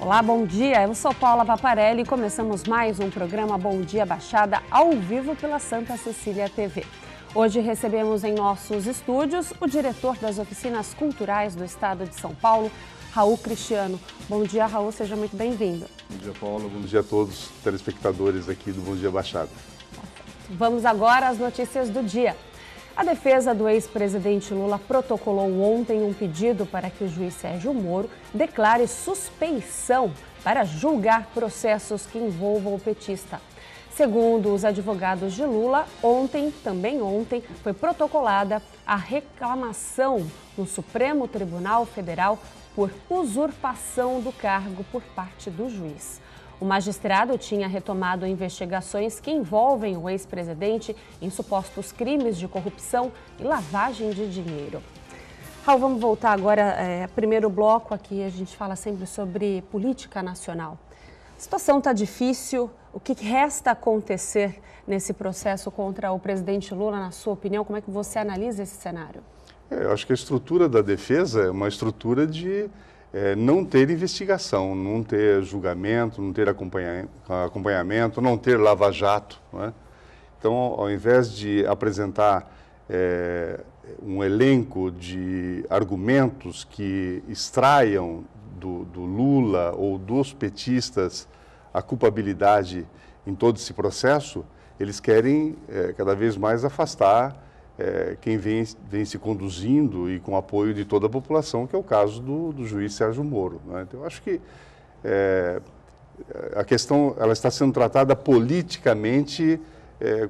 Olá, bom dia. Eu sou Paula Paparelli e começamos mais um programa Bom Dia Baixada ao vivo pela Santa Cecília TV. Hoje recebemos em nossos estúdios o diretor das Oficinas Culturais do Estado de São Paulo, Raul Cristiano. Bom dia, Raul, seja muito bem-vindo. Bom dia, Paula. Bom dia a todos os telespectadores aqui do Bom Dia Baixada. Vamos agora às notícias do dia. A defesa do ex-presidente Lula protocolou ontem um pedido para que o juiz Sérgio Moro declare suspeição para julgar processos que envolvam o petista. Segundo os advogados de Lula, também ontem, foi protocolada a reclamação no Supremo Tribunal Federal por usurpação do cargo por parte do juiz. O magistrado tinha retomado investigações que envolvem o ex-presidente em supostos crimes de corrupção e lavagem de dinheiro. Raul, vamos voltar agora, primeiro bloco aqui, a gente fala sempre sobre política nacional. A situação está difícil, o que resta acontecer nesse processo contra o presidente Lula, na sua opinião? Como é que você analisa esse cenário? Eu acho que a estrutura da defesa é uma estrutura de não ter investigação, não ter julgamento, não ter acompanhamento, não ter lava-jato, né? Então, ao invés de apresentar um elenco de argumentos que extraiam do Lula ou dos petistas a culpabilidade em todo esse processo, eles querem cada vez mais afastar quem vem se conduzindo e com apoio de toda a população, que é o caso do juiz Sérgio Moro, né? Então, eu acho que a questão ela está sendo tratada politicamente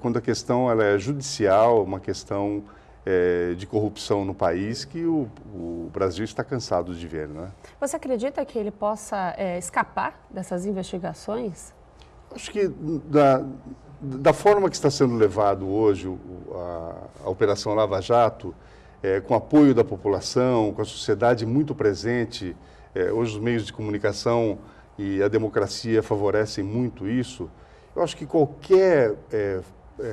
quando a questão ela é judicial, uma questão de corrupção no país que o Brasil está cansado de ver, né? Você acredita que ele possa escapar dessas investigações? Acho que da forma que está sendo levado hoje a Operação Lava Jato, com apoio da população, com a sociedade muito presente, hoje os meios de comunicação e a democracia favorecem muito isso, eu acho que qualquer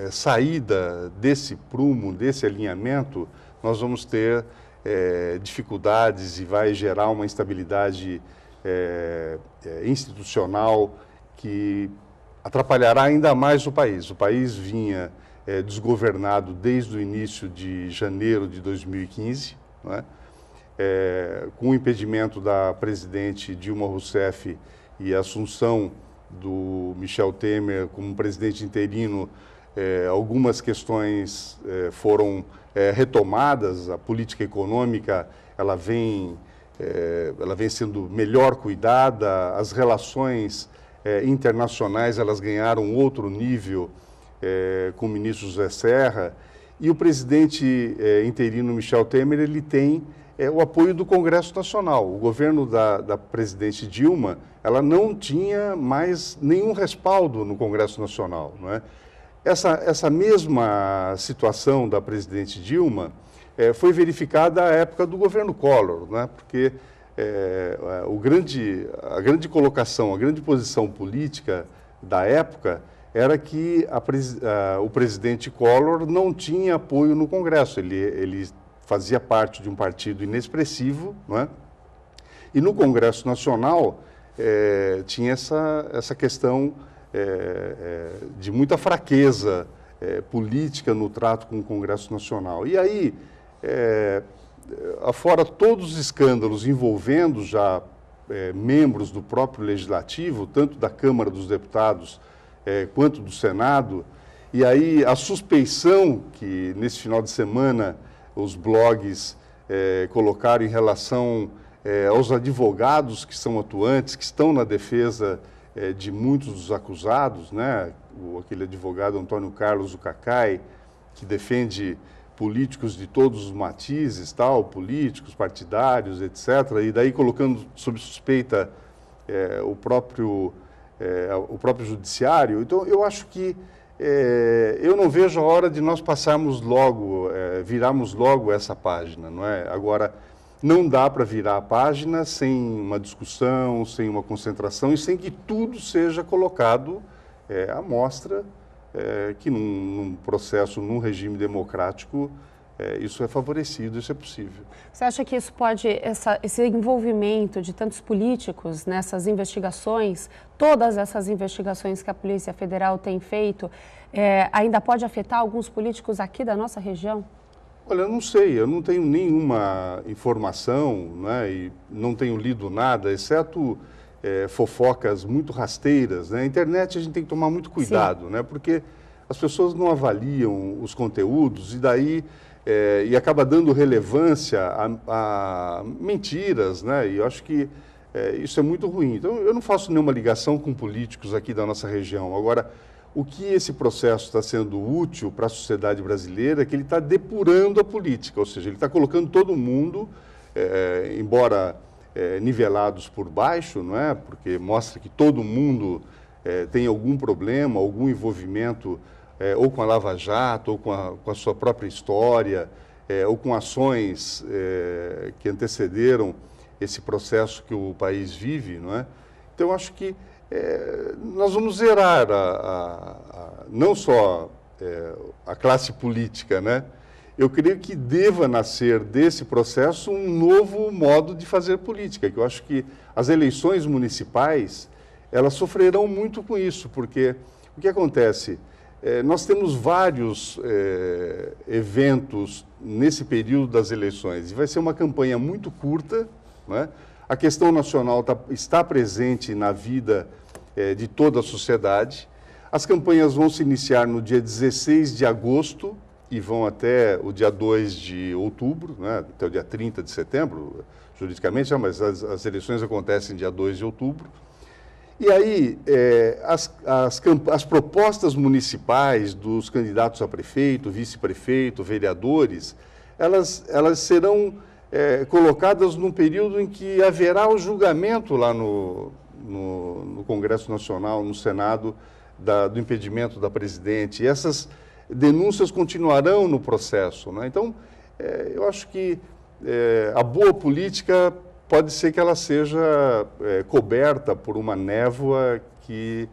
saída desse prumo, desse alinhamento, nós vamos ter dificuldades e vai gerar uma instabilidade institucional que atrapalhará ainda mais o país. O país vinha desgovernado desde o início de janeiro de 2015, né? Com o impedimento da presidente Dilma Rousseff e a assunção do Michel Temer como presidente interino, algumas questões foram retomadas. A política econômica ela vem sendo melhor cuidada, as relações internacionais elas ganharam outro nível com o ministro José Serra, e o presidente interino Michel Temer ele tem o apoio do Congresso Nacional. O governo da presidente Dilma ela não tinha mais nenhum respaldo no Congresso Nacional, não é? Essa mesma situação da presidente Dilma foi verificada à época do governo Collor, né? Porque a grande colocação, a grande posição política da época era que o presidente Collor não tinha apoio no Congresso. Ele fazia parte de um partido inexpressivo, não é? E no Congresso Nacional tinha essa questão de muita fraqueza política no trato com o Congresso Nacional. E aí, afora todos os escândalos envolvendo já membros do próprio Legislativo, tanto da Câmara dos Deputados quanto do Senado, e aí a suspeição que nesse final de semana os blogs colocaram em relação aos advogados que são atuantes, que estão na defesa de muitos dos acusados, né? Aquele advogado Antônio Carlos Ucacai, que defende políticos de todos os matizes, políticos, partidários, etc., e daí colocando sob suspeita o próprio judiciário. Então, eu acho que eu não vejo a hora de nós passarmos logo, virarmos logo essa página, não é? Agora, não dá para virar a página sem uma discussão, sem uma concentração e sem que tudo seja colocado à mostra, que num processo, num regime democrático, isso é favorecido, isso é possível. Você acha que isso pode, esse envolvimento de tantos políticos nessas investigações, todas essas investigações que a Polícia Federal tem feito, ainda pode afetar alguns políticos aqui da nossa região? Olha, eu não sei, eu não tenho nenhuma informação, né, e não tenho lido nada, exceto fofocas muito rasteiras. Na internet a gente tem que tomar muito cuidado, né, porque as pessoas não avaliam os conteúdos e daí e acaba dando relevância a mentiras, né, e eu acho que isso é muito ruim. Então, eu não faço nenhuma ligação com políticos aqui da nossa região. Agora, o que esse processo está sendo útil para a sociedade brasileira é que ele está depurando a política, ou seja, ele está colocando todo mundo, embora nivelados por baixo, não é? Porque mostra que todo mundo tem algum problema, algum envolvimento, ou com a Lava Jato, ou com a sua própria história, ou com ações que antecederam esse processo que o país vive, não é? Então, eu acho que nós vamos zerar não só a classe política, né? Eu creio que deva nascer desse processo um novo modo de fazer política, que eu acho que as eleições municipais, elas sofrerão muito com isso, porque o que acontece? Nós temos vários eventos nesse período das eleições, e vai ser uma campanha muito curta, né? A questão nacional está presente na vida de toda a sociedade. As campanhas vão se iniciar no dia 16 de agosto e vão até o dia 2 de outubro, né? Até o dia 30 de setembro, juridicamente, mas as eleições acontecem dia 2 de outubro. E aí, as propostas municipais dos candidatos a prefeito, vice-prefeito, vereadores, elas serão colocadas num período em que haverá o julgamento lá no Congresso Nacional, no Senado, do impedimento da presidente. E essas denúncias continuarão no processo, né? Então, eu acho que a boa política pode ser que ela seja coberta por uma névoa que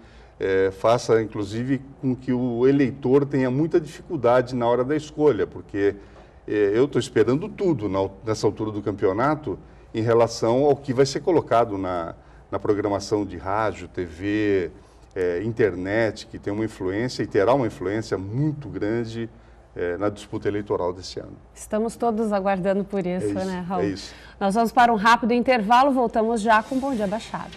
faça, inclusive, com que o eleitor tenha muita dificuldade na hora da escolha, porque eu estou esperando tudo nessa altura do campeonato em relação ao que vai ser colocado na programação de rádio, TV, internet, que tem uma influência e terá uma influência muito grande na disputa eleitoral desse ano. Estamos todos aguardando por isso, né, Raul? É isso. Nós vamos para um rápido intervalo, voltamos já com Bom Dia Baixada.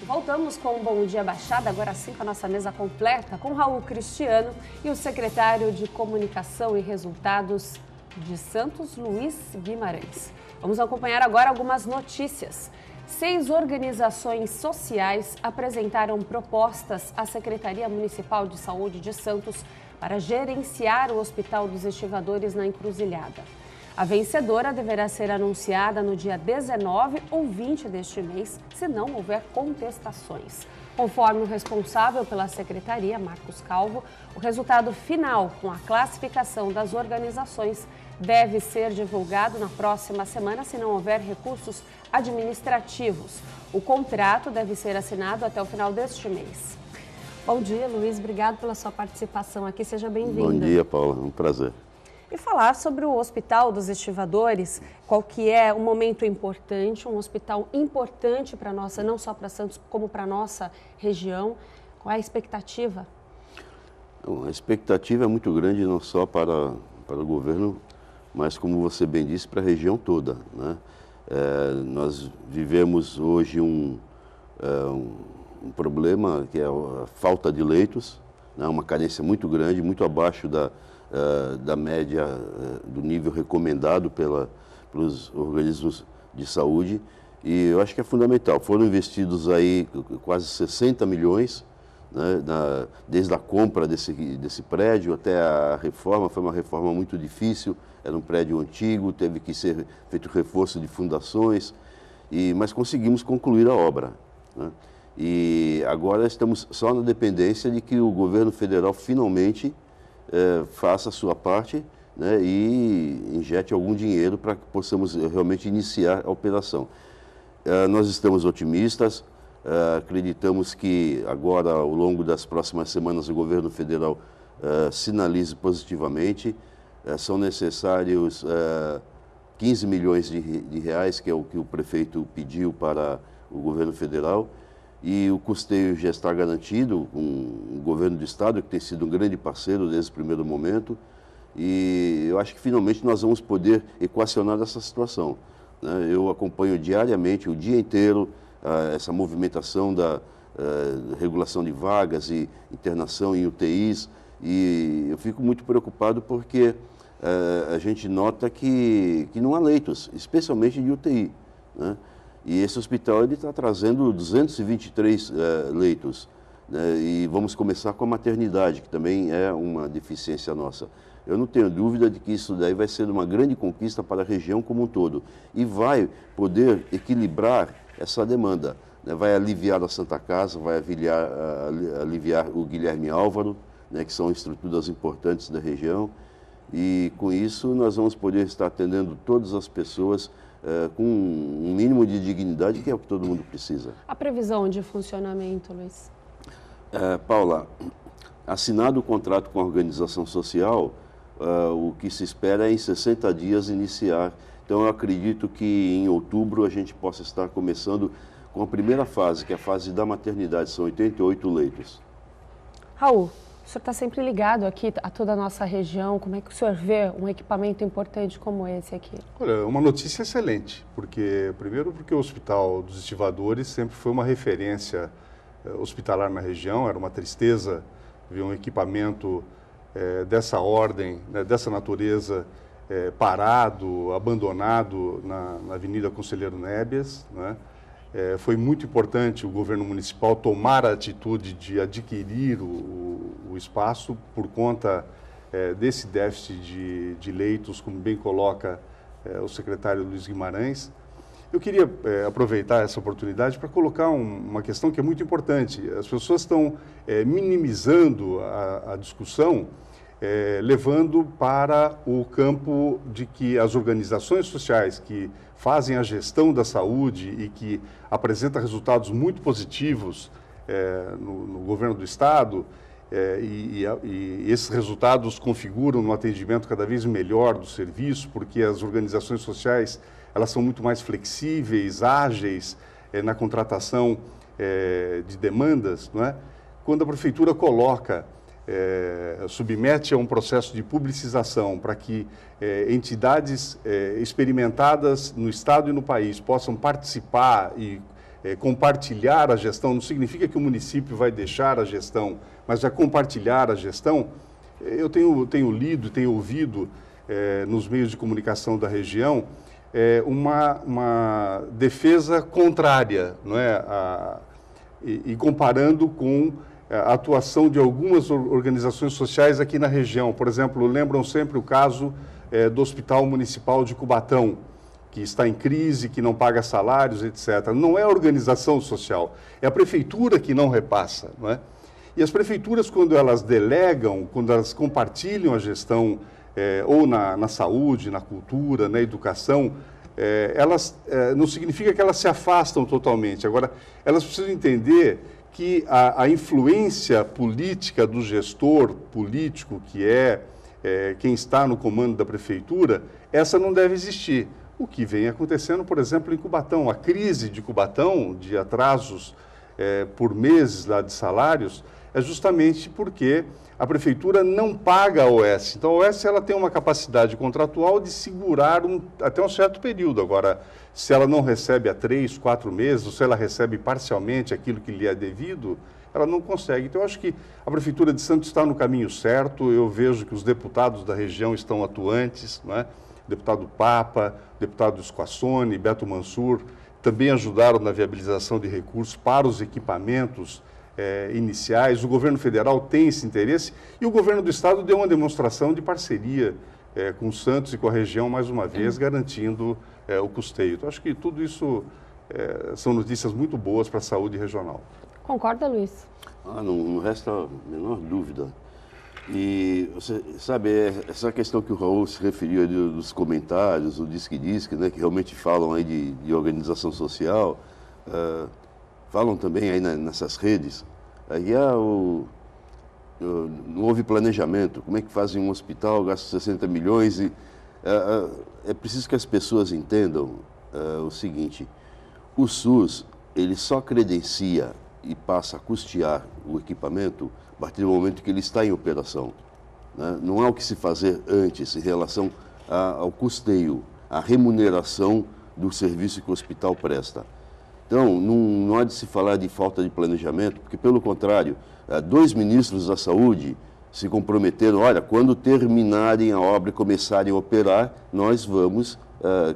Voltamos com o Bom Dia Baixada, agora sim com a nossa mesa completa, com Raul Cristiano e o secretário de Comunicação e Resultados de Santos, Luiz Guimarães. Vamos acompanhar agora algumas notícias. 6 organizações sociais apresentaram propostas à Secretaria Municipal de Saúde de Santos para gerenciar o Hospital dos Estivadores na Encruzilhada. A vencedora deverá ser anunciada no dia 19 ou 20 deste mês, se não houver contestações. Conforme o responsável pela Secretaria, Marcos Calvo, o resultado final com a classificação das organizações deve ser divulgado na próxima semana, se não houver recursos administrativos. O contrato deve ser assinado até o final deste mês. Bom dia, Luiz. Obrigado pela sua participação aqui. Seja bem-vindo. Bom dia, Paula. Um prazer. E falar sobre o Hospital dos Estivadores, qual que é um momento importante, um hospital importante para nossa, não só para Santos, como para a nossa região. Qual é a expectativa? A expectativa é muito grande, não só para o governo, mas, como você bem disse, para a região toda, né? Nós vivemos hoje um problema que é a falta de leitos, né? Uma carência muito grande, muito abaixo da média, do nível recomendado pelos organismos de saúde, e eu acho que é fundamental. Foram investidos aí quase 60 milhões, né, desde a compra desse prédio até a reforma. Foi uma reforma muito difícil, era um prédio antigo, teve que ser feito reforço de fundações, mas conseguimos concluir a obra, né? E agora estamos só na dependência de que o governo federal finalmente faça a sua parte, né, e injete algum dinheiro para que possamos realmente iniciar a operação. Nós estamos otimistas, acreditamos que agora, ao longo das próximas semanas, o governo federal sinalize positivamente. São necessários 15 milhões de reais, que é o que o prefeito pediu para o governo federal, e o custeio já está garantido com o governo do estado, que tem sido um grande parceiro desde o primeiro momento, e eu acho que finalmente nós vamos poder equacionar essa situação, né? Eu acompanho diariamente, o dia inteiro, essa movimentação da regulação de vagas e internação em UTIs, e eu fico muito preocupado porque a gente nota que não há leitos, especialmente de UTI, né? E esse hospital está trazendo 223 leitos, né? E vamos começar com a maternidade, que também é uma deficiência nossa. Eu não tenho dúvida de que isso daí vai ser uma grande conquista para a região como um todo e vai poder equilibrar essa demanda, né? Vai aliviar a Santa Casa, vai aliviar o Guilherme Álvaro, né, que são estruturas importantes da região, e com isso nós vamos poder estar atendendo todas as pessoas com um mínimo de dignidade, que é o que todo mundo precisa. A previsão de funcionamento, Luiz? Paula, assinado o contrato com a organização social, o que se espera é em 60 dias iniciar. Então eu acredito que em outubro a gente possa estar começando com a primeira fase, que é a fase da maternidade, são 88 leitos. Raul, o senhor está sempre ligado aqui a toda a nossa região, como é que o senhor vê um equipamento importante como esse aqui? Olha, uma notícia excelente, primeiro porque o Hospital dos Estivadores sempre foi uma referência hospitalar na região, era uma tristeza ver um equipamento dessa ordem, né, dessa natureza, parado, abandonado na Avenida Conselheiro Nébias, né? Foi muito importante o governo municipal tomar a atitude de adquirir o espaço por conta desse déficit de leitos, como bem coloca o secretário Luiz Guimarães. Eu queria aproveitar essa oportunidade para colocar uma questão que é muito importante. As pessoas estão minimizando a discussão, levando para o campo de que as organizações sociais que fazem a gestão da saúde e que apresentam resultados muito positivos no governo do estado, e esses resultados configuram um atendimento cada vez melhor do serviço, porque as organizações sociais elas são muito mais flexíveis, ágeis na contratação de demandas, não é? Quando a prefeitura coloca submete a um processo de publicização para que entidades experimentadas no Estado e no país possam participar e compartilhar a gestão, não significa que o município vai deixar a gestão, mas vai compartilhar a gestão. Eu tenho lido, tenho ouvido nos meios de comunicação da região uma defesa contrária, não é? E comparando com a atuação de algumas organizações sociais aqui na região. Por exemplo, lembram sempre o caso do Hospital Municipal de Cubatão, que está em crise, que não paga salários, etc. Não é a organização social, é a prefeitura que não repassa, não é? E as prefeituras, quando elas delegam, quando elas compartilham a gestão, ou na saúde, na cultura, na educação, elas não significa que elas se afastam totalmente. Agora, elas precisam entender que a influência política do gestor político, que quem está no comando da prefeitura, essa não deve existir. O que vem acontecendo, por exemplo, em Cubatão, a crise de Cubatão, de atrasos por meses lá de salários, é justamente porque a prefeitura não paga a OS. Então, a OS ela tem uma capacidade contratual de segurar até um certo período. Agora, se ela não recebe há 3, 4 meses, ou se ela recebe parcialmente aquilo que lhe é devido, ela não consegue. Então, eu acho que a Prefeitura de Santos está no caminho certo. Eu vejo que os deputados da região estão atuantes, não é? O deputado Papa, o deputado Esquassone, Beto Mansur, também ajudaram na viabilização de recursos para os equipamentos iniciais. O governo federal tem esse interesse e o governo do estado deu uma demonstração de parceria com Santos e com a região, mais uma vez, garantindo o custeio. Então, acho que tudo isso são notícias muito boas para a saúde regional. Concorda, Luiz? Não resta a menor dúvida. E, você sabe, essa questão que o Raul se referiu dos comentários, o Disque-Disque, né, que realmente falam aí de organização social, falam também aí nessas redes. Aí não houve planejamento. Como é que fazem um hospital, gastam 60 milhões? É preciso que as pessoas entendam o seguinte, o SUS, ele só credencia e passa a custear o equipamento a partir do momento que ele está em operação, né? Não há o que se fazer antes em relação ao custeio, à remuneração do serviço que o hospital presta. Então, não há de se falar de falta de planejamento, porque, pelo contrário, 2 ministros da Saúde se comprometeram, olha, quando terminarem a obra e começarem a operar, nós vamos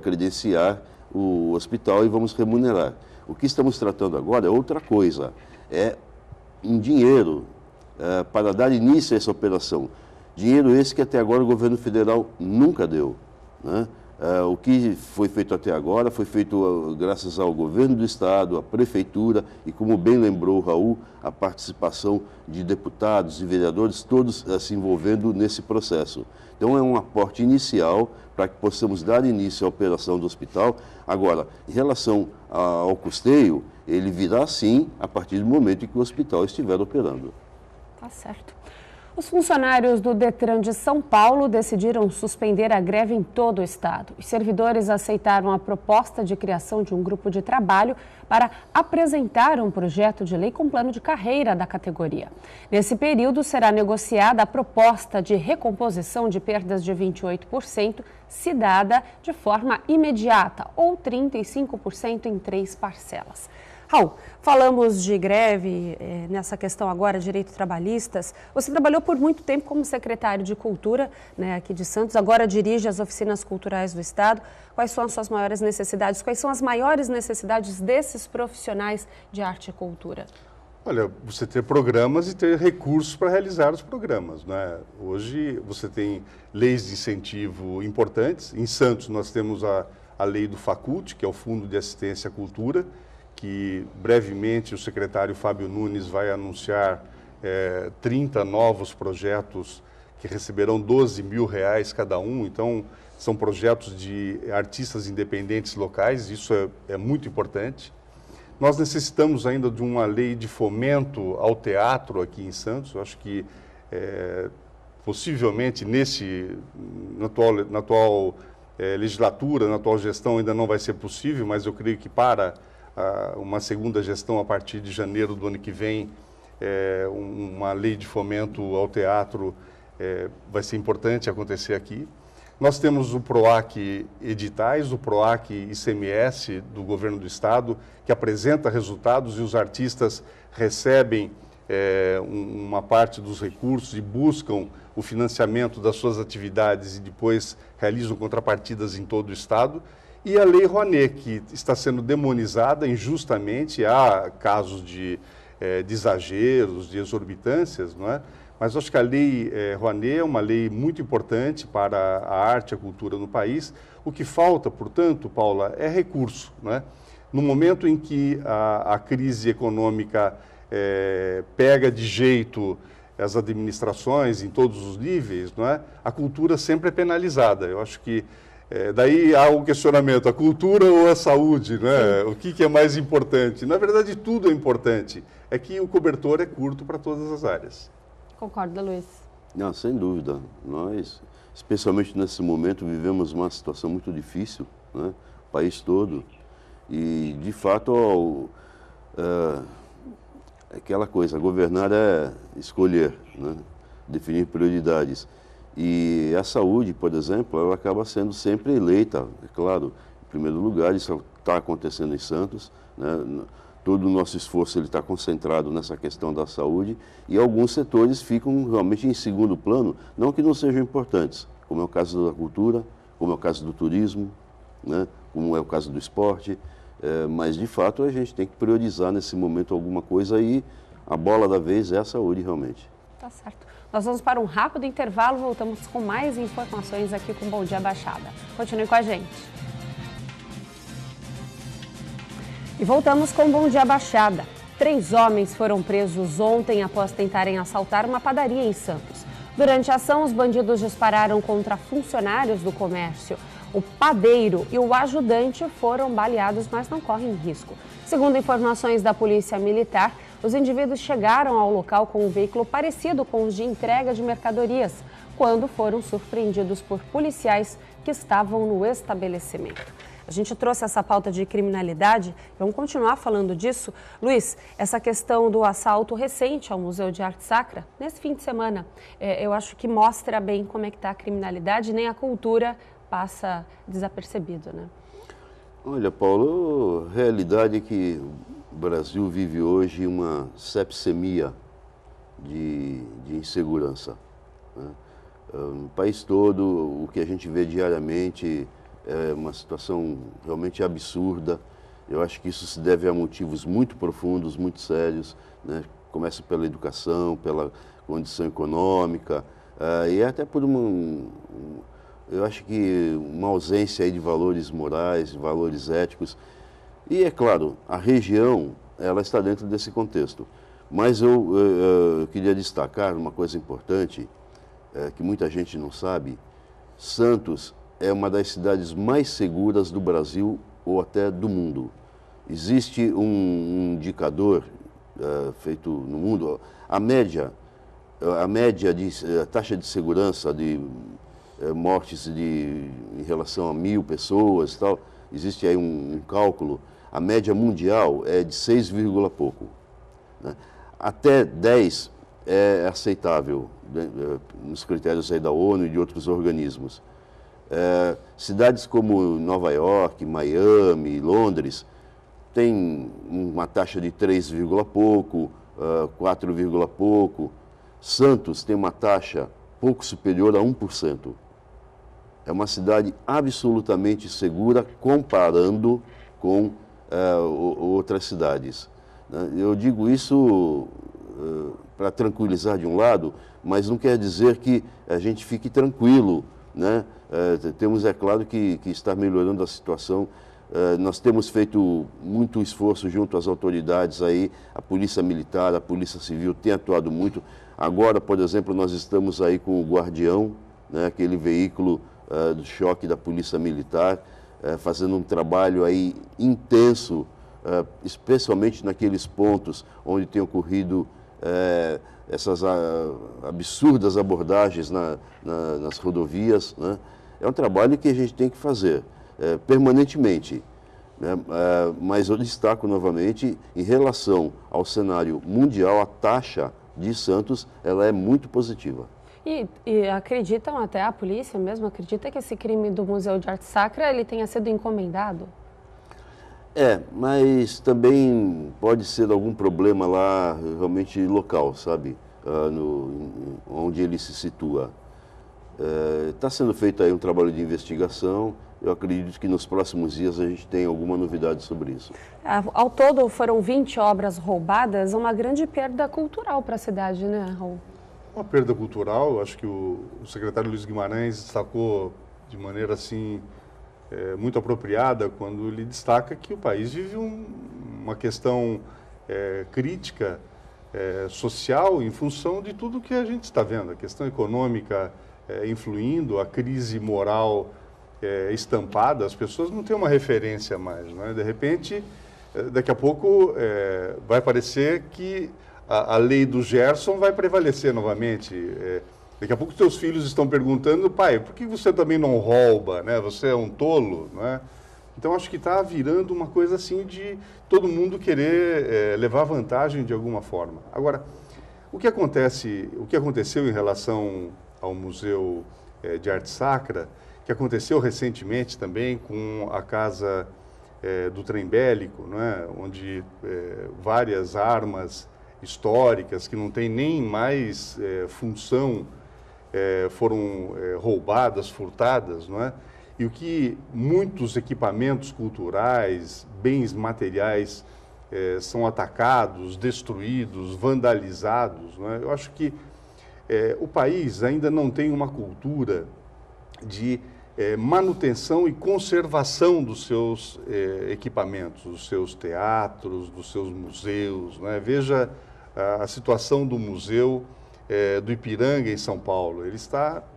credenciar o hospital e vamos remunerar. O que estamos tratando agora é outra coisa, é um dinheiro para dar início a essa operação. Dinheiro esse que até agora o governo federal nunca deu, né? O que foi feito até agora foi feito graças ao governo do estado, à prefeitura e, como bem lembrou o Raul, a participação de deputados e vereadores, todos se envolvendo nesse processo. Então é um aporte inicial para que possamos dar início à operação do hospital. Agora, em relação ao custeio, ele virá sim a partir do momento em que o hospital estiver operando. Tá certo. Os funcionários do Detran de São Paulo decidiram suspender a greve em todo o estado. Os servidores aceitaram a proposta de criação de um grupo de trabalho para apresentar um projeto de lei com plano de carreira da categoria. Nesse período, será negociada a proposta de recomposição de perdas de 28%, se dada de forma imediata, ou 35% em 3 parcelas. Raul, falamos de greve, nessa questão agora, direitos trabalhistas. Você trabalhou por muito tempo como secretário de Cultura, né, aqui de Santos, agora dirige as oficinas culturais do Estado. Quais são as suas maiores necessidades? Quais são as maiores necessidades desses profissionais de arte e cultura? Olha, você ter programas e ter recursos para realizar os programas, né? Hoje você tem leis de incentivo importantes. Em Santos nós temos a lei do FACULT, que é o Fundo de Assistência à Cultura, que brevemente o secretário Fábio Nunes vai anunciar 30 novos projetos que receberão R$12 mil cada um. Então, são projetos de artistas independentes locais, isso é muito importante. Nós necessitamos ainda de uma lei de fomento ao teatro aqui em Santos. Eu acho que, possivelmente, na atual legislatura, na atual gestão, ainda não vai ser possível, mas eu creio que para uma segunda gestão a partir de janeiro do ano que vem, uma lei de fomento ao teatro vai ser importante acontecer aqui. Nós temos o PROAC Editais, o PROAC ICMS do Governo do Estado, que apresenta resultados e os artistas recebem uma parte dos recursos e buscam o financiamento das suas atividades e depois realizam contrapartidas em todo o Estado. E a Lei Rouanet, que está sendo demonizada injustamente, há casos de exageros, de exorbitâncias, não é? Mas acho que a Lei Rouanet é uma lei muito importante para a arte e a cultura no país. O que falta, portanto, Paula, é recurso, não é? No momento em que a crise econômica pega de jeito as administrações em todos os níveis, não é? A cultura sempre é penalizada. Eu acho que daí há um questionamento, a cultura ou a saúde, né? O que é mais importante? Na verdade, tudo é importante. É que o cobertor é curto para todas as áreas. Concorda, Luiz? Não, sem dúvida. Nós, especialmente nesse momento, vivemos uma situação muito difícil, né? O país todo. E, de fato, aquela coisa, governar é escolher, né? Definir prioridades. E a saúde, por exemplo, ela acaba sendo sempre eleita, é claro, em primeiro lugar. Isso está acontecendo em Santos, né? Todo o nosso esforço está concentrado nessa questão da saúde e alguns setores ficam realmente em segundo plano, não que não sejam importantes, como é o caso da cultura, como é o caso do turismo, né? Como é o caso do esporte, mas de fato a gente tem que priorizar nesse momento alguma coisa e a bola da vez é a saúde realmente. Tá certo. Nós vamos para um rápido intervalo, voltamos com mais informações aqui com Bom Dia Baixada. Continue com a gente. E voltamos com Bom Dia Baixada. 3 homens foram presos ontem após tentarem assaltar uma padaria em Santos. Durante a ação, os bandidos dispararam contra funcionários do comércio. O padeiro e o ajudante foram baleados, mas não correm risco. Segundo informações da Polícia Militar, Os indivíduos chegaram ao local com um veículo parecido com os de entrega de mercadorias, quando foram surpreendidos por policiais que estavam no estabelecimento. A gente trouxe essa pauta de criminalidade, vamos continuar falando disso. Luiz, essa questão do assalto recente ao Museu de Arte Sacra, nesse fim de semana, eu acho que mostra bem como é que está a criminalidade, nem a cultura passa desapercebido, né? Olha, Paulo, a realidade é que o Brasil vive hoje uma sepsemia de insegurança, né? No país todo, o que a gente vê diariamente é uma situação realmente absurda. Eu acho que isso se deve a motivos muito profundos, muito sérios, né? Começa pela educação, pela condição econômica, e até por eu acho que uma ausência aí de valores morais, de valores éticos. E, é claro, a região, ela está dentro desse contexto. Mas eu queria destacar uma coisa importante, que muita gente não sabe. Santos é uma das cidades mais seguras do Brasil ou até do mundo. Existe um indicador feito no mundo, a taxa de segurança de mortes em relação a 1.000 pessoas e tal, existe aí um cálculo, a média mundial é de 6, pouco, né? Até 10 é aceitável, né, nos critérios aí da ONU e de outros organismos. Cidades como Nova York, Miami, Londres, tem uma taxa de 3, pouco, 4, pouco. Santos tem uma taxa pouco superior a 1%. É uma cidade absolutamente segura comparando com outras cidades. Eu digo isso para tranquilizar de um lado, mas não quer dizer que a gente fique tranquilo, né? Temos, é claro, que está melhorando a situação. Nós temos feito muito esforço junto às autoridades aí, a Polícia Militar, a Polícia Civil tem atuado muito. Agora, por exemplo, nós estamos aí com o Guardião, né, aquele veículo do choque da Polícia Militar, fazendo um trabalho aí intenso, especialmente naqueles pontos onde tem ocorrido essas absurdas abordagens nas rodovias, né? É um trabalho que a gente tem que fazer permanentemente, né? Mas eu destaco novamente, em relação ao cenário mundial, a taxa de Santos ela é muito positiva. E acreditam, até a polícia mesmo, acredita que esse crime do Museu de Arte Sacra ele tenha sido encomendado? Mas também pode ser algum problema lá realmente local, sabe? Onde ele se situa. Está sendo feito aí um trabalho de investigação. Eu acredito que nos próximos dias a gente tem alguma novidade sobre isso. Ao todo foram 20 obras roubadas, uma grande perda cultural para a cidade, né, Raul? Uma perda cultural, acho que o secretário Luiz Guimarães destacou de maneira assim muito apropriada quando ele destaca que o país vive uma questão crítica social em função de tudo que a gente está vendo, a questão econômica influindo, a crise moral estampada, as pessoas não têm uma referência mais, né? De repente, daqui a pouco vai parecer que a lei do Gerson vai prevalecer novamente. Daqui a pouco teus filhos estão perguntando, pai, por que você também não rouba, né? Você é um tolo, não é? Então, acho que está virando uma coisa assim de todo mundo querer levar vantagem de alguma forma. Agora, o que aconteceu em relação ao Museu de Arte Sacra, que aconteceu recentemente também com a Casa do Trem Bélico, não é? Onde várias armas históricas que não têm nem mais função foram roubadas, furtadas, não é? E o que muitos equipamentos culturais, bens materiais são atacados, destruídos, vandalizados, não é? Eu acho que o país ainda não tem uma cultura de manutenção e conservação dos seus equipamentos, dos seus teatros, dos seus museus, não é? Veja a situação do museu do Ipiranga, em São Paulo.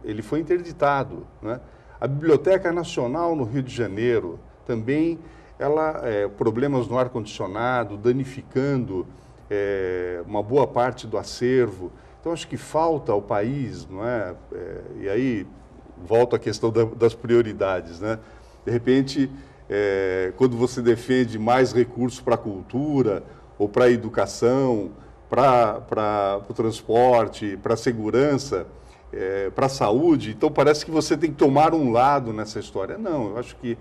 Ele foi interditado, né? A Biblioteca Nacional, no Rio de Janeiro, também, problemas no ar-condicionado, danificando uma boa parte do acervo. Então, acho que falta ao país, não é? E aí, volto à questão das prioridades, né? De repente, quando você defende mais recursos para a cultura, ou para a educação, para o transporte, para a segurança, para a saúde, então parece que você tem que tomar um lado nessa história. Não, eu acho que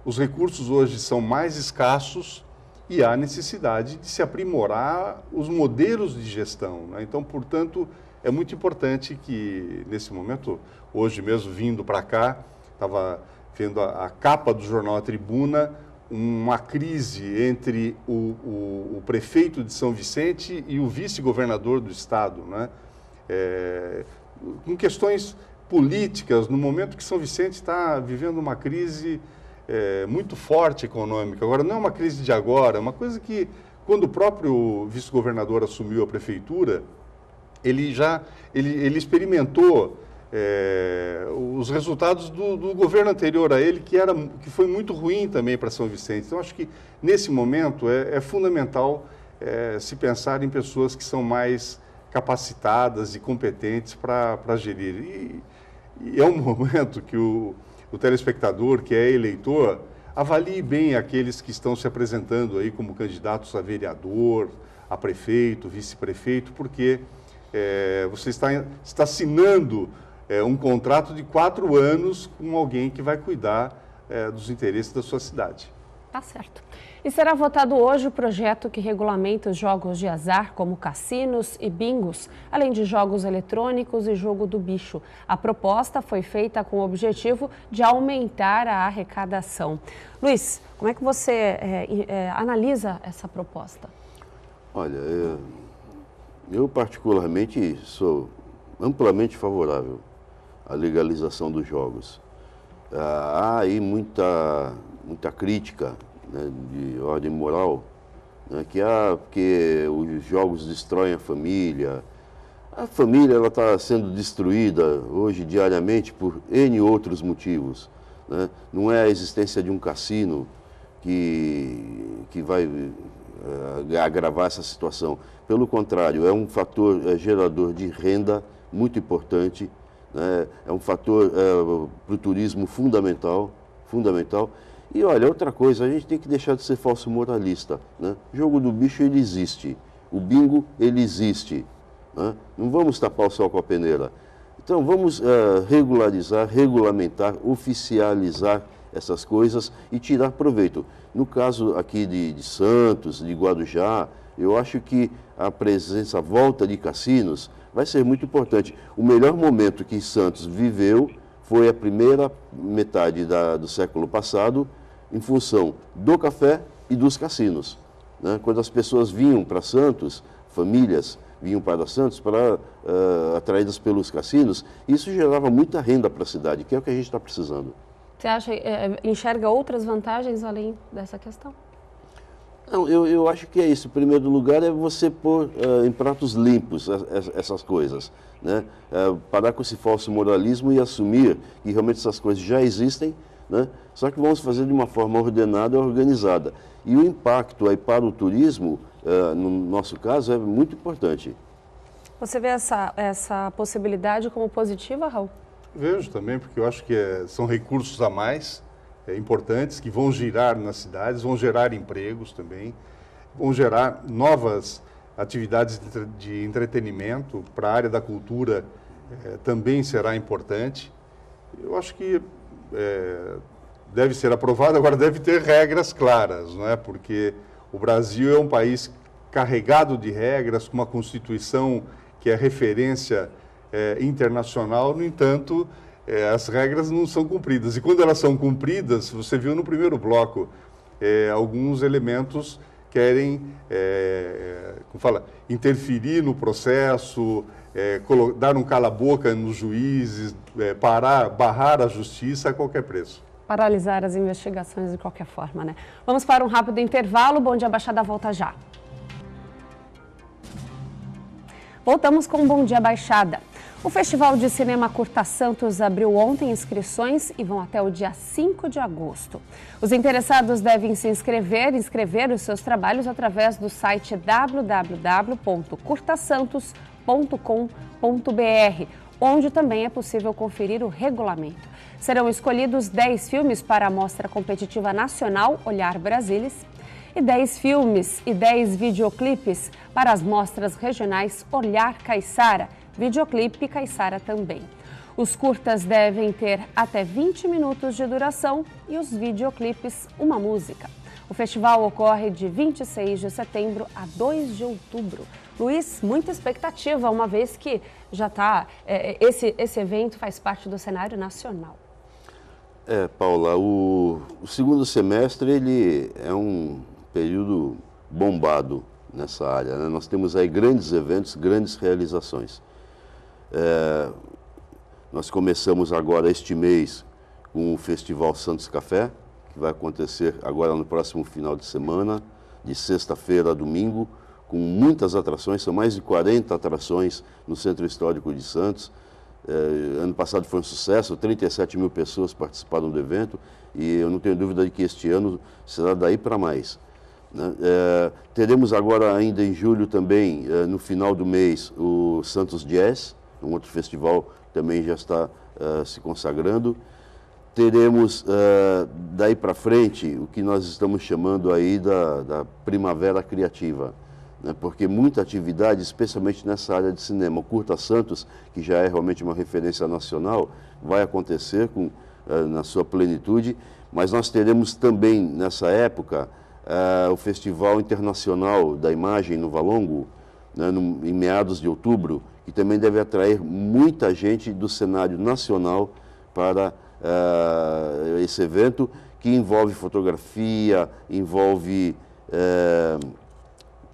os recursos hoje são mais escassos e há necessidade de se aprimorar os modelos de gestão, né? Então, portanto, é muito importante que, nesse momento, hoje mesmo, vindo para cá, estava vendo a capa do jornal A Tribuna, uma crise entre o prefeito de São Vicente e o vice-governador do estado, né? Com questões políticas, no momento que São Vicente está vivendo uma crise muito forte econômica. Agora, não é uma crise de agora, é uma coisa que, quando o próprio vice-governador assumiu a prefeitura, ele experimentou os resultados do governo anterior a ele, que foi muito ruim também para São Vicente. Então, acho que, nesse momento, é fundamental se pensar em pessoas que são mais capacitadas e competentes para gerir. E é um momento que o telespectador, que é eleitor, avalie bem aqueles que estão se apresentando aí como candidatos a vereador, a prefeito, vice-prefeito, porque você está assinando um contrato de 4 anos com alguém que vai cuidar dos interesses da sua cidade. Tá certo. E será votado hoje o projeto que regulamenta os jogos de azar, como cassinos e bingos, além de jogos eletrônicos e jogo do bicho. A proposta foi feita com o objetivo de aumentar a arrecadação. Luiz, como é que você analisa essa proposta? Olha, eu particularmente sou amplamente favorável à legalização dos jogos. Há aí muita crítica, né, de ordem moral, né, porque os jogos destroem a família. A família está sendo destruída hoje diariamente por N outros motivos, né? Não é a existência de um cassino que vai agravar essa situação. Pelo contrário, é um fator gerador de renda muito importante, né? É um fator para o turismo fundamental. E olha, outra coisa, a gente tem que deixar de ser falso moralista, né? O jogo do bicho, ele existe. O bingo, ele existe, né? Não vamos tapar o sol com a peneira. Então, vamos regularizar, regulamentar, oficializar essas coisas e tirar proveito. No caso aqui de Santos, de Guarujá, eu acho que a volta de cassinos vai ser muito importante. O melhor momento que Santos viveu foi a primeira metade do século passado, em função do café e dos cassinos, né? Quando as pessoas vinham para Santos, famílias vinham para Santos atraídas pelos cassinos, isso gerava muita renda para a cidade, que é o que a gente está precisando. Você enxerga outras vantagens além dessa questão? Não, eu acho que é isso. Em primeiro lugar, é você pôr em pratos limpos essas coisas, né? Parar com esse falso moralismo e assumir que realmente essas coisas já existem, né? Só que vamos fazer de uma forma ordenada e organizada. E o impacto aí para o turismo, no nosso caso, é muito importante. Você vê essa possibilidade como positiva, Raul? Vejo também, porque eu acho que são recursos a mais importantes que vão girar nas cidades, vão gerar empregos também, vão gerar novas atividades de entretenimento. Para a área da cultura também será importante. Eu acho que deve ser aprovado, agora deve ter regras claras, não é? Porque o Brasil é um país carregado de regras, com uma Constituição que é referência internacional. No entanto, as regras não são cumpridas. E quando elas são cumpridas, você viu no primeiro bloco, alguns elementos querem interferir no processo, dar um cala-boca nos juízes, barrar a justiça a qualquer preço. Paralisar as investigações de qualquer forma, né? Vamos para um rápido intervalo. Bom Dia Baixada volta já. Voltamos com o Bom Dia Baixada. O Festival de Cinema Curta Santos abriu ontem inscrições e vão até o dia 5 de agosto. Os interessados devem se inscrever os seus trabalhos através do site www.curtasantos.com.br, onde também é possível conferir o regulamento. Serão escolhidos 10 filmes para a Mostra Competitiva Nacional Olhar Brasilis e 10 filmes e 10 videoclipes para as mostras regionais Olhar Caiçara, Videoclipe Caiçara também. Os curtas devem ter até 20 minutos de duração e os videoclipes uma música. O festival ocorre de 26 de setembro a 2 de outubro. Luiz, muita expectativa, uma vez que já está, esse evento faz parte do cenário nacional. Paula, o segundo semestre ele é um período bombado nessa área, né? Nós temos aí grandes eventos, grandes realizações. Nós começamos agora este mês com o Festival Santos Café, que vai acontecer agora no próximo final de semana, de sexta-feira a domingo, com muitas atrações, são mais de 40 atrações no Centro Histórico de Santos. Ano passado foi um sucesso, 37 mil pessoas participaram do evento e eu não tenho dúvida de que este ano será daí para mais. Teremos agora ainda em julho também, no final do mês, o Santos Jazz, um outro festival que também já está se consagrando. Teremos daí para frente o que nós estamos chamando aí da Primavera Criativa, né? Porque muita atividade, especialmente nessa área de cinema. O Curta Santos, que já é realmente uma referência nacional, vai acontecer na sua plenitude, mas nós teremos também nessa época o Festival Internacional da Imagem no Valongo, né, em meados de outubro, que também deve atrair muita gente do cenário nacional para esse evento, que envolve fotografia, envolve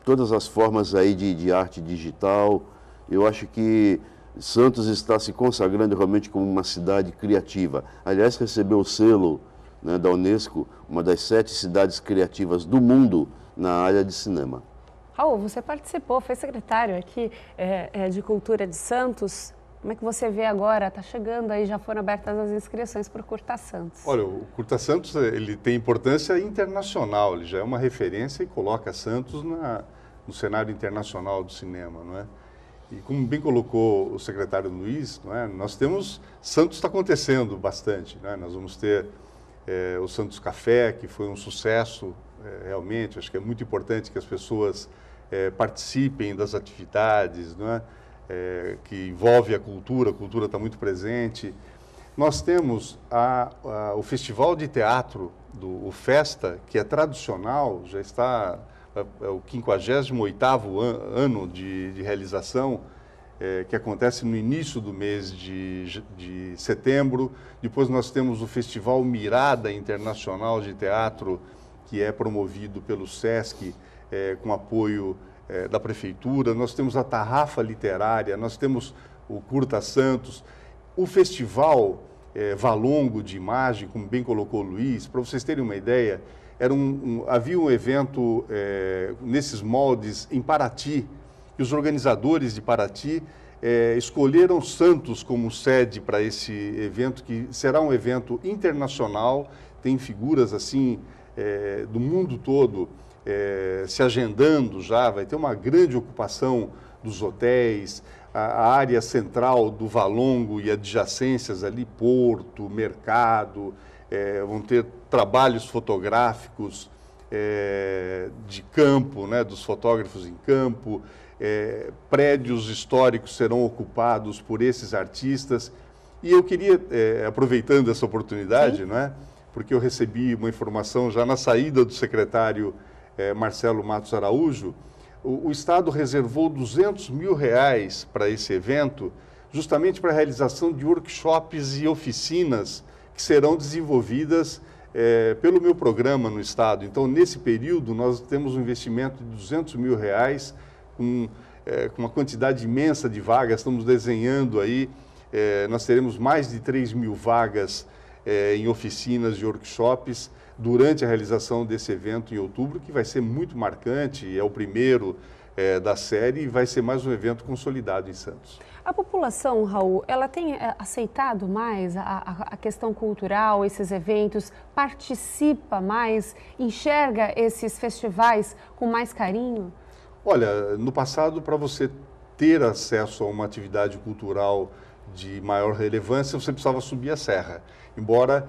todas as formas aí de arte digital. Eu acho que Santos está se consagrando realmente como uma cidade criativa. Aliás, recebeu o selo, né, da Unesco, uma das 7 cidades criativas do mundo na área de cinema. Raul, você participou, foi secretário aqui de Cultura de Santos. Como é que você vê agora? Está chegando aí, já foram abertas as inscrições para o Curta Santos. Olha, o Curta Santos ele tem importância internacional, ele já é uma referência e coloca Santos no cenário internacional do cinema, não é? E como bem colocou o secretário Luiz, não é? Nós temos, Santos está acontecendo bastante, não é? Nós vamos ter o Santos Café, que foi um sucesso realmente, acho que é muito importante que as pessoas participem das atividades, não é? Que envolve a cultura está muito presente. Nós temos o Festival de Teatro, o Festa, que é tradicional, já está o 58º ano de realização, que acontece no início do mês de setembro. Depois nós temos o Festival Mirada Internacional de Teatro, que é promovido pelo SESC, com apoio da Prefeitura. Nós temos a Tarrafa Literária, nós temos o Curta Santos, o Festival Valongo de Imagem, como bem colocou o Luiz. Para vocês terem uma ideia, havia um evento nesses moldes em Paraty, e os organizadores de Paraty escolheram Santos como sede para esse evento, que será um evento internacional, tem figuras assim do mundo todo se agendando já, vai ter uma grande ocupação dos hotéis, a área central do Valongo e adjacências ali, porto, mercado, vão ter trabalhos fotográficos de campo, né, dos fotógrafos em campo, prédios históricos serão ocupados por esses artistas. E eu queria, aproveitando essa oportunidade, não é, porque eu recebi uma informação já na saída do secretário Marcelo Matos Araújo, o Estado reservou R$200 mil para esse evento, justamente para a realização de workshops e oficinas que serão desenvolvidas pelo meu programa no Estado. Então, nesse período, nós temos um investimento de R$200 mil, com uma quantidade imensa de vagas. Estamos desenhando aí, nós teremos mais de 3 mil vagas em oficinas e workshops durante a realização desse evento em outubro, que vai ser muito marcante, é o primeiro da série e vai ser mais um evento consolidado em Santos. A população, Raul, ela tem aceitado mais a questão cultural, esses eventos, participa mais, enxerga esses festivais com mais carinho? Olha, no passado, para você ter acesso a uma atividade cultural de maior relevância, você precisava subir a serra. Embora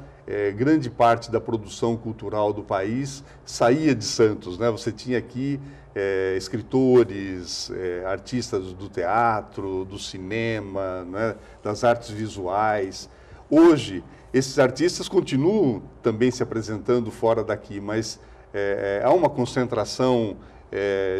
grande parte da produção cultural do país saía de Santos, né? Você tinha aqui escritores, artistas do teatro, do cinema, né? Das artes visuais. Hoje, esses artistas continuam também se apresentando fora daqui, mas há uma concentração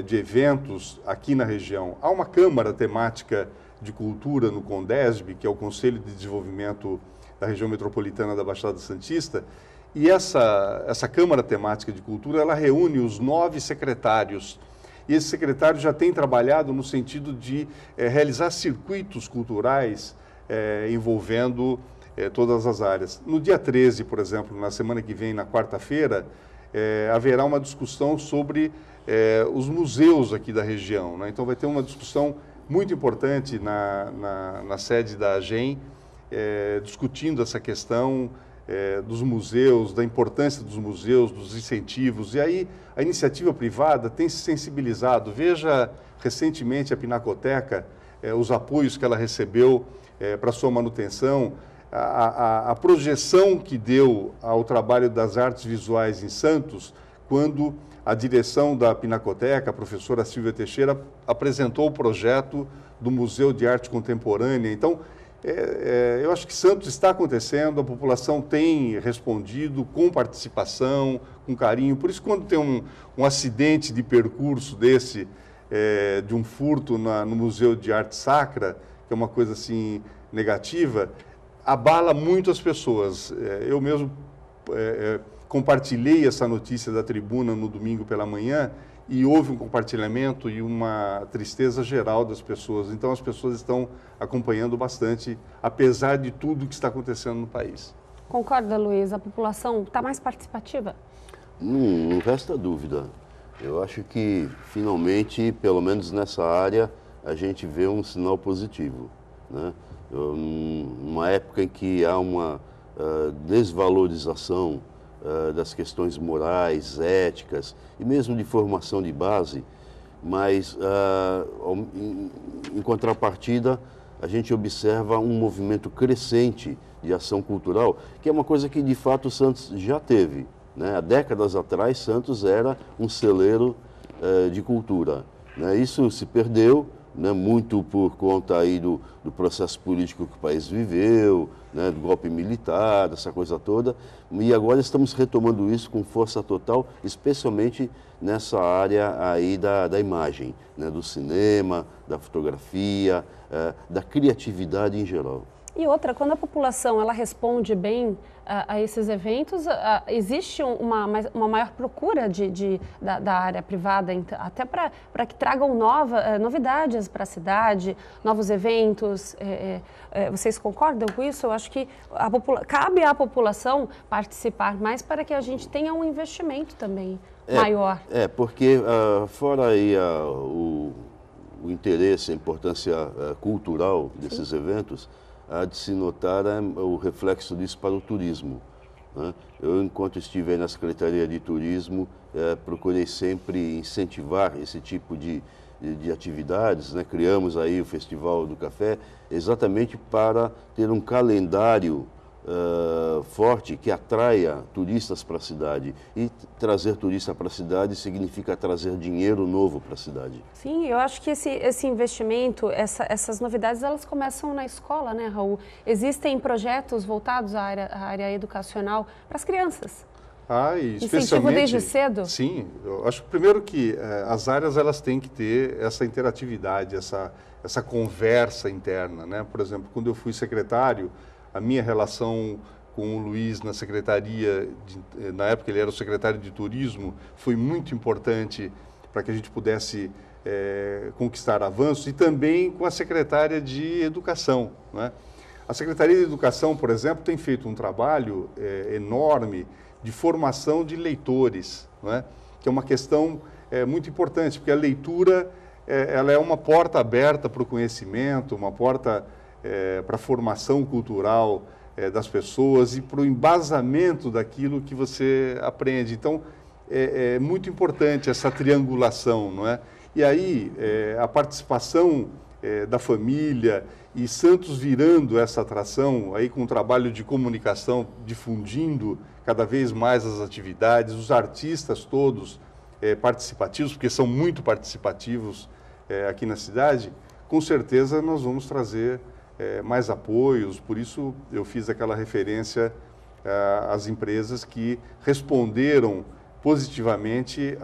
de eventos aqui na região. Há uma câmara temática de cultura no CONDESB, que é o Conselho de Desenvolvimento da Região Metropolitana da Baixada Santista, e essa Câmara Temática de Cultura, ela reúne os 9 secretários, e esses secretários já têm trabalhado no sentido de realizar circuitos culturais envolvendo todas as áreas. No dia 13, por exemplo, na semana que vem, na quarta-feira, haverá uma discussão sobre os museus aqui da região, né? Então vai ter uma discussão muito importante na sede da AGEM, discutindo essa questão dos museus, da importância dos museus, dos incentivos. E aí a iniciativa privada tem se sensibilizado. Veja recentemente a Pinacoteca, os apoios que ela recebeu para sua manutenção, a projeção que deu ao trabalho das artes visuais em Santos, quando a direção da Pinacoteca, a professora Silvia Teixeira, apresentou o projeto do Museu de Arte Contemporânea. Então, eu acho que Santos está acontecendo, a população tem respondido com participação, com carinho. Por isso, quando tem um acidente de percurso desse, de um furto no Museu de Arte Sacra, que é uma coisa assim negativa, abala muito as pessoas. Eu mesmo compartilhei essa notícia da tribuna no domingo pela manhã e houve um compartilhamento e uma tristeza geral das pessoas. Então, as pessoas estão acompanhando bastante, apesar de tudo que está acontecendo no país. Concorda, Luiz? A população está mais participativa? Não resta dúvida. Eu acho que, finalmente, pelo menos nessa área, a gente vê um sinal positivo, né? Numa época em que há uma desvalorização das questões morais, éticas e mesmo de formação de base, mas em contrapartida a gente observa um movimento crescente de ação cultural, que é uma coisa que de fato Santos já teve, né? Há décadas atrás Santos era um celeiro de cultura, né? Isso se perdeu, né, muito por conta aí do processo político que o país viveu, né, do golpe militar, dessa coisa toda, e agora estamos retomando isso com força total, especialmente nessa área aí da imagem, né, do cinema, da fotografia, da criatividade em geral. E outra, quando a população ela responde bem a esses eventos, existe uma maior procura da área privada, até para que tragam novidades para a cidade, novos eventos. Vocês concordam com isso? Eu acho que cabe à população participar mais para que a gente tenha um investimento também maior. Porque fora aí o interesse, a importância cultural desses eventos, há de se notar o reflexo disso para o turismo, né? Eu, enquanto estive aí na Secretaria de Turismo, procurei sempre incentivar esse tipo de atividades, né? Criamos aí o Festival do Café exatamente para ter um calendário forte que atraia turistas para a cidade. E trazer turista para a cidade significa trazer dinheiro novo para a cidade. Sim, eu acho que esse investimento, essas novidades, elas começam na escola, né, Raul? Existem projetos voltados à área educacional para as crianças. E incentivo especialmente, desde cedo? Sim, eu acho primeiro que as áreas elas têm que ter essa interatividade, essa conversa interna, né? Por exemplo, quando eu fui secretário, a minha relação com o Luiz na secretaria, na época ele era o secretário de Turismo, foi muito importante para que a gente pudesse conquistar avanços, e também com a secretária de Educação, né? A Secretaria de Educação, por exemplo, tem feito um trabalho enorme de formação de leitores, né? Que é uma questão muito importante, porque a leitura ela é uma porta aberta para o conhecimento, uma porta para a formação cultural das pessoas e para o embasamento daquilo que você aprende. Então, é muito importante essa triangulação, não é? E aí, a participação da família e Santos virando essa atração, aí com o trabalho de comunicação, difundindo cada vez mais as atividades, os artistas todos participativos, porque são muito participativos aqui na cidade, com certeza nós vamos trazer mais apoios. Por isso eu fiz aquela referência às empresas que responderam positivamente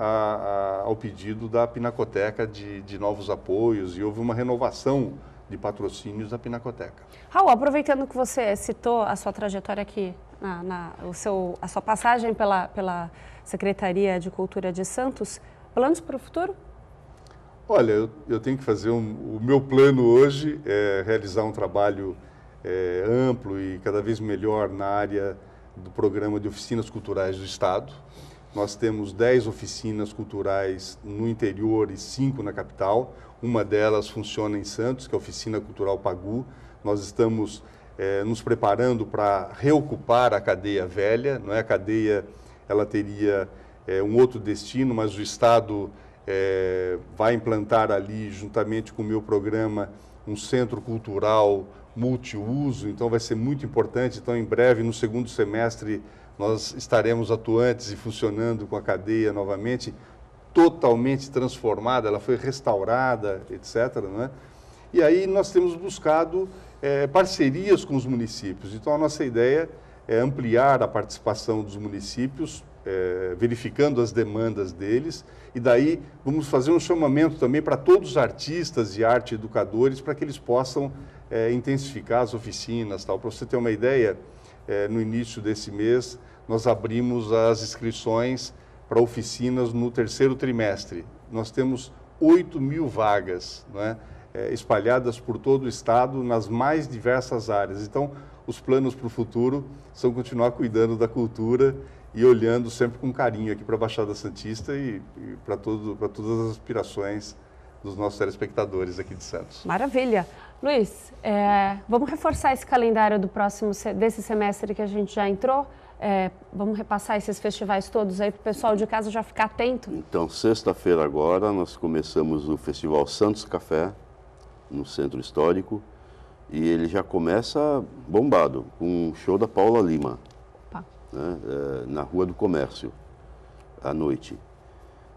ao pedido da Pinacoteca de novos apoios, e houve uma renovação de patrocínios da Pinacoteca. Raul, aproveitando que você citou a sua trajetória aqui, a sua passagem pela Secretaria de Cultura de Santos, planos para o futuro? Olha, eu tenho que fazer o meu plano hoje é realizar um trabalho amplo e cada vez melhor na área do programa de oficinas culturais do Estado. Nós temos 10 oficinas culturais no interior e 5 na capital. Uma delas funciona em Santos, que é a Oficina Cultural Pagu. Nós estamos nos preparando para reocupar a cadeia velha. Não é? A cadeia, ela teria um outro destino, mas o Estado vai implantar ali, juntamente com o meu programa, um centro cultural multiuso. Então vai ser muito importante. Então, em breve, no segundo semestre, nós estaremos atuantes e funcionando com a cadeia novamente, totalmente transformada, ela foi restaurada, etc. Não é? E aí nós temos buscado parcerias com os municípios. Então a nossa ideia é ampliar a participação dos municípios, verificando as demandas deles, e daí vamos fazer um chamamento também para todos os artistas e arte educadores para que eles possam intensificar as oficinas. Para você ter uma ideia, no início desse mês, nós abrimos as inscrições para oficinas no terceiro trimestre. Nós temos 8.000 vagas, não é? Espalhadas por todo o Estado, nas mais diversas áreas. Então, os planos para o futuro são continuar cuidando da cultura e olhando sempre com carinho aqui para a Baixada Santista e para todas as aspirações dos nossos telespectadores aqui de Santos. Maravilha. Luiz, vamos reforçar esse calendário desse semestre que a gente já entrou? Vamos repassar esses festivais todos aí para o pessoal de casa já ficar atento? Então, sexta-feira agora, nós começamos o Festival Santos Café, no Centro Histórico, e ele já começa bombado, com um show da Paula Lima, né, na Rua do Comércio, à noite.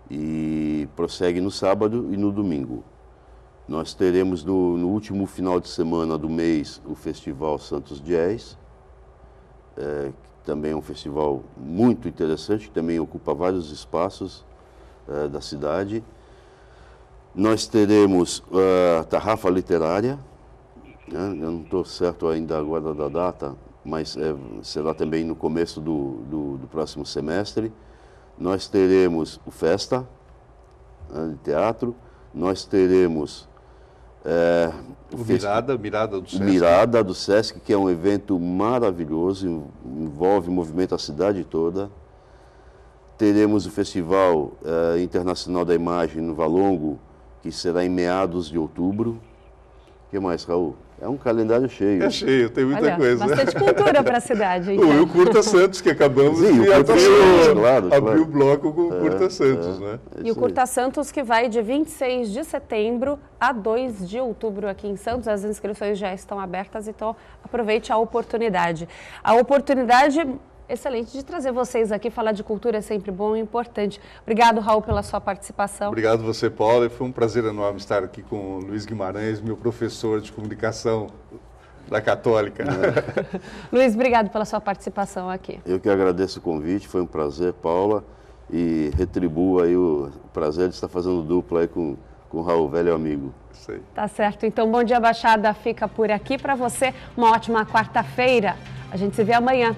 E prossegue no sábado e no domingo. Nós teremos no último final de semana do mês o Festival Santos Jazz, que também é um festival muito interessante, que também ocupa vários espaços da cidade. Nós teremos a Tarrafa Literária, né? Eu não estou certo ainda agora da data, mas será também no começo do próximo semestre. Nós teremos o Festa, né, de teatro. Nós teremos o Mirada do Sesc, que é um evento maravilhoso, envolve, movimenta a cidade toda. Teremos o Festival Internacional da Imagem no Valongo, que será em meados de outubro. O que mais, Raul? É um calendário cheio. É cheio, tem muita coisa. Bastante cultura para a cidade. Então. E o Curta Santos, que acabamos de abrir o bloco com o Curta Santos. Né? E o Curta Santos, que vai de 26 de setembro a 2 de outubro aqui em Santos. As inscrições já estão abertas, então aproveite a oportunidade. A oportunidade excelente de trazer vocês aqui, falar de cultura é sempre bom e importante. Obrigado, Raul, pela sua participação. Obrigado você, Paula. Foi um prazer enorme estar aqui com o Luiz Guimarães, meu professor de comunicação da Católica. Luiz, obrigado pela sua participação aqui. Eu que agradeço o convite, foi um prazer, Paula, e retribuo aí o prazer de estar fazendo dupla aí com o Raul, velho amigo. Isso aí. Tá certo. Então, Bom Dia Baixada fica por aqui para você. Uma ótima quarta-feira. A gente se vê amanhã.